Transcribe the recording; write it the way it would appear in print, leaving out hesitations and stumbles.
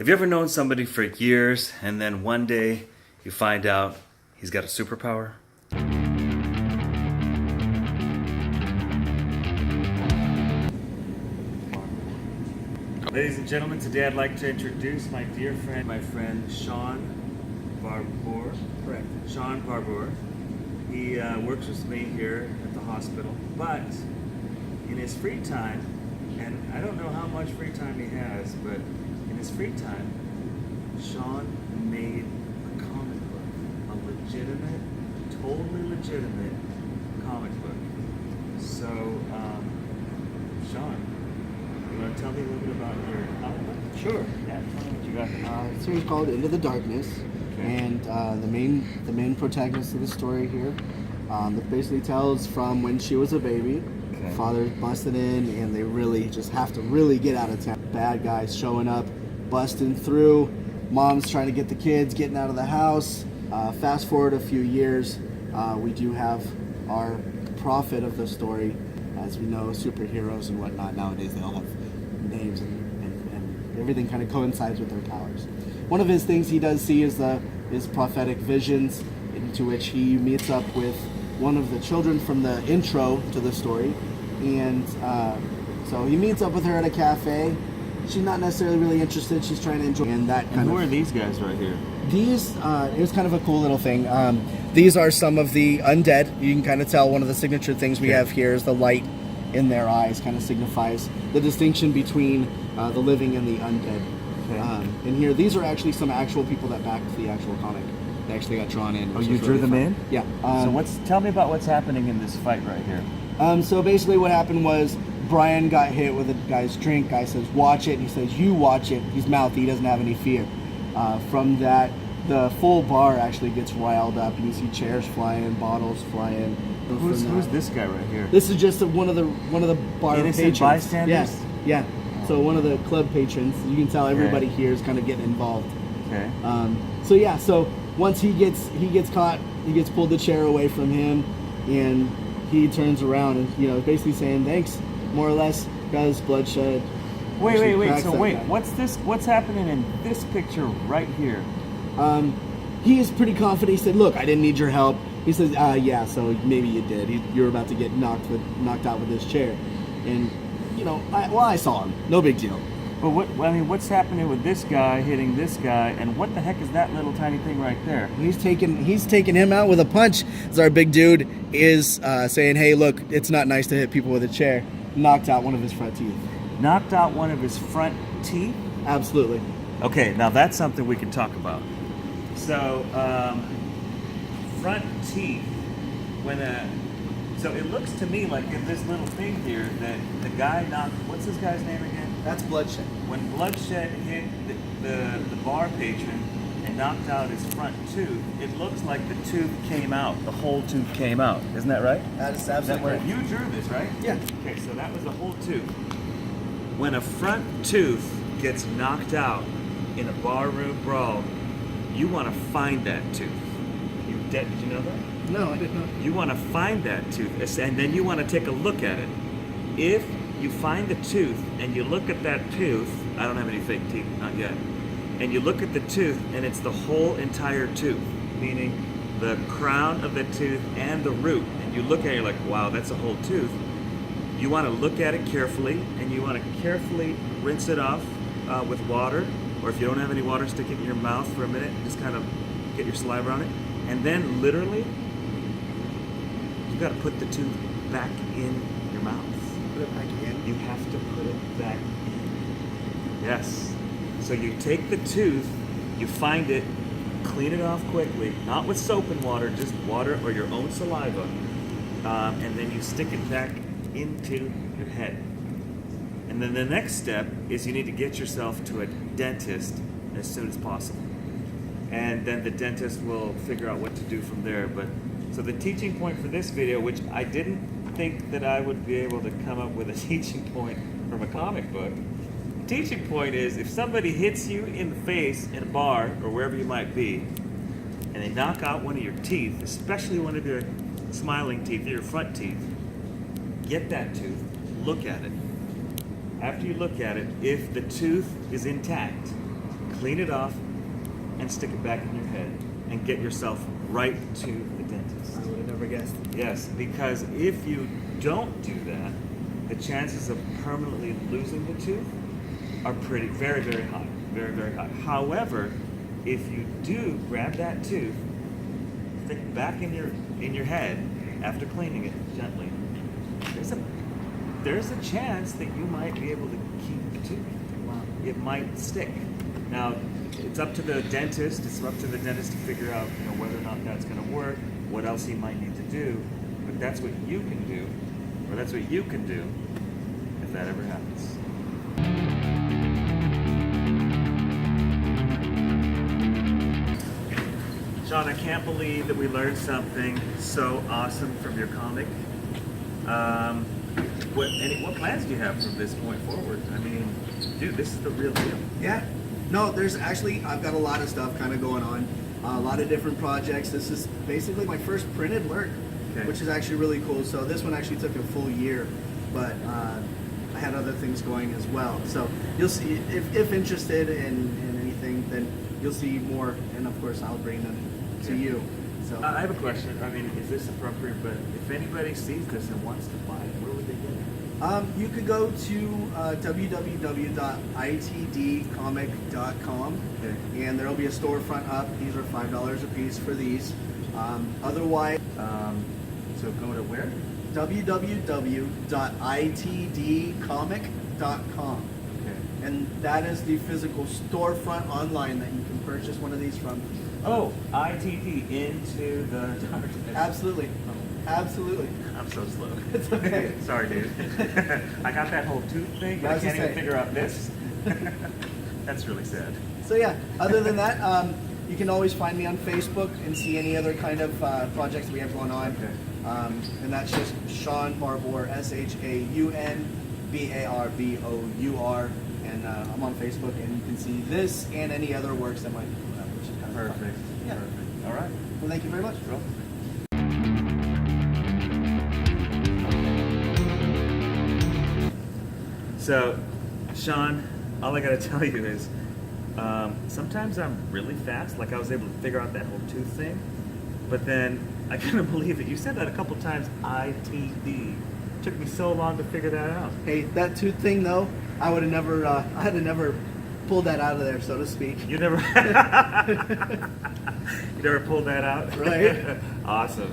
Have you ever known somebody for years and then one day you find out he's got a superpower? Ladies and gentlemen, today I'd like to introduce my dear friend, my friend Shaun Barbour. Correct. Shaun Barbour. He works with me here at the hospital, but in his free time, and I don't know how much free time he has, but in his free time, Shaun made a comic book, a legitimate, totally legitimate comic book. So, Shaun, you want to tell me a little bit about your comic book? Sure. Yeah, tell me what you got. This one's called Into the Darkness, Okay. and the main protagonist of the story here, it basically tells from when she was a baby. Okay. Father's busted in, and they really just have to really get out of town. Bad guys showing up, busting through. Mom's trying to get the kids, getting out of the house. Fast forward a few years, we do have our prophet of the story. As we know, superheroes and whatnot nowadays, they all have names and everything kind of coincides with their powers. One of his things he does see is his prophetic visions, into which he meets up with one of the children from the intro to the story. And so he meets up with her at a cafe. She's not necessarily really interested. She's trying to enjoy, and that kind And who of. are these guys right here? These, it was kind of a cool little thing. These are some of the undead. You can kind of tell one of the signature things we have here is the light in their eyes kind of signifies the distinction between the living and the undead. Okay. And here, these are actually some actual people that backed the actual comic. They actually got drawn in. Oh, you drew them in? Yeah. Tell me about what's happening in this fight right here. So basically what happened was Brian got hit with a guy's drink. Guy says, watch it. He says, you watch it. He's mouthy. He doesn't have any fear. From that, the full bar actually gets riled up. And you see chairs flying, bottles flying. Who's this guy right here? This is just one of the bar Innocent patrons. bystanders? Yes. Yeah. So one of the club patrons. You can tell everybody here is kind of getting involved. Okay. So once he gets caught, he gets pulled the chair away from him, and he turns around and basically saying thanks, more or less, because bloodshed. Wait. cracks So that wait, guy. what's this? What's happening in this picture right here? He is pretty confident. He said, "Look, I didn't need your help." He says, "Yeah, so maybe you did. You were about to get knocked out with this chair, and I saw him. No big deal." But what's happening with this guy hitting this guy, and what the heck is that little tiny thing right there? He's taking him out with a punch. As our big dude is saying, "Hey, look, it's not nice to hit people with a chair." Knocked out one of his front teeth. Knocked out one of his front teeth? Absolutely. Okay, now that's something we can talk about. So, front teeth, so it looks to me like in this little thing here that the guy what's this guy's name again? That's bloodshed. When bloodshed hit the bar patron and knocked out his front tooth, it looks like the tooth came out, the whole tooth came out. Isn't that right? That is Is that absolutely right? right. You drew this, right? Yeah. Okay, so that was the whole tooth. When a front tooth gets knocked out in a barroom brawl, you want to find that tooth. Did you know that? No, I didn't know. You want to find that tooth, and then you want to take a look at it. If you find the tooth and you look at that tooth, I don't have any fake teeth, not yet, and you look at the tooth and it's the whole entire tooth, meaning the crown of the tooth and the root, and you look at it, you're like, wow, that's a whole tooth. You want to look at it carefully, and you want to carefully rinse it off with water, or if you don't have any water, stick it in your mouth for a minute, just kind of get your saliva on it, and then literally, you got to put the tooth back in your mouth. Put it back in. You have to put it back in. Yes. So you take the tooth, you find it, clean it off quickly, not with soap and water, just water or your own saliva, and then you stick it back into your head. And then the next step is you need to get yourself to a dentist as soon as possible. And then the dentist will figure out what to do from there. But so the teaching point for this video, which I didn't think that I would be able to come up with a teaching point from a comic book. The teaching point is if somebody hits you in the face in a bar or wherever you might be, and they knock out one of your teeth, especially one of your smiling teeth, your front teeth, get that tooth, look at it. After you look at it, if the tooth is intact, clean it off, and stick it back in your head, and get yourself right to the dentist. I would have never guessed. Yes, because if you don't do that, the chances of permanently losing the tooth are very, very high. Very, very high. However, if you do grab that tooth, stick it back in your head after cleaning it gently, there's a chance that you might be able to keep the tooth. Wow. It might stick. Now, it's up to the dentist. It's up to the dentist to figure out, whether or not that's going to work, what else he might need to do. But that's what you can do, or that's what you can do if that ever happens. Shaun, I can't believe that we learned something so awesome from your comic. What plans do you have from this point forward? I mean, dude, this is the real deal. Yeah. No, there's actually, I've got a lot of stuff kind of going on. A lot of different projects. This is basically my first printed work, Okay. which is actually really cool. So this one actually took a full year, but I had other things going as well. So you'll see, if interested in anything, then you'll see more. And of course, I'll bring them to Okay. you. So I have a question. I mean, is this appropriate? But if anybody sees this and wants to buy it, where would they get it? you could go to www.itdcomic.com, Okay. and there'll be a storefront up. These are $5 a piece for these. Otherwise, So go to where? www.itdcomic.com, Okay. and that is the physical storefront online that you can purchase one of these from. Oh, ITD into the darkness. Absolutely, absolutely. I'm so slow. It's okay. Sorry, dude. I got that whole tooth thing, but I I was can't gonna even say. figure out this. That's really sad. So yeah, other than that, you can always find me on Facebook and see any other kind of projects we have going on. Okay. And that's just Shaun Barbour, ShaunBarbour, and I'm on Facebook, and you can see this and any other works that might be coming up, which is kind of Perfect. fun. Yeah. Perfect. All right. Well, thank you very much. Well, so, Shaun, all I gotta tell you is, sometimes I'm really fast. Like I was able to figure out that whole tooth thing, but then I couldn't believe it. You said that a couple times. ITD. Took me so long to figure that out. Hey, that tooth thing though, I would have never, I had to never pulled that out of there, so to speak. You never, you never pulled that out, Right. Awesome.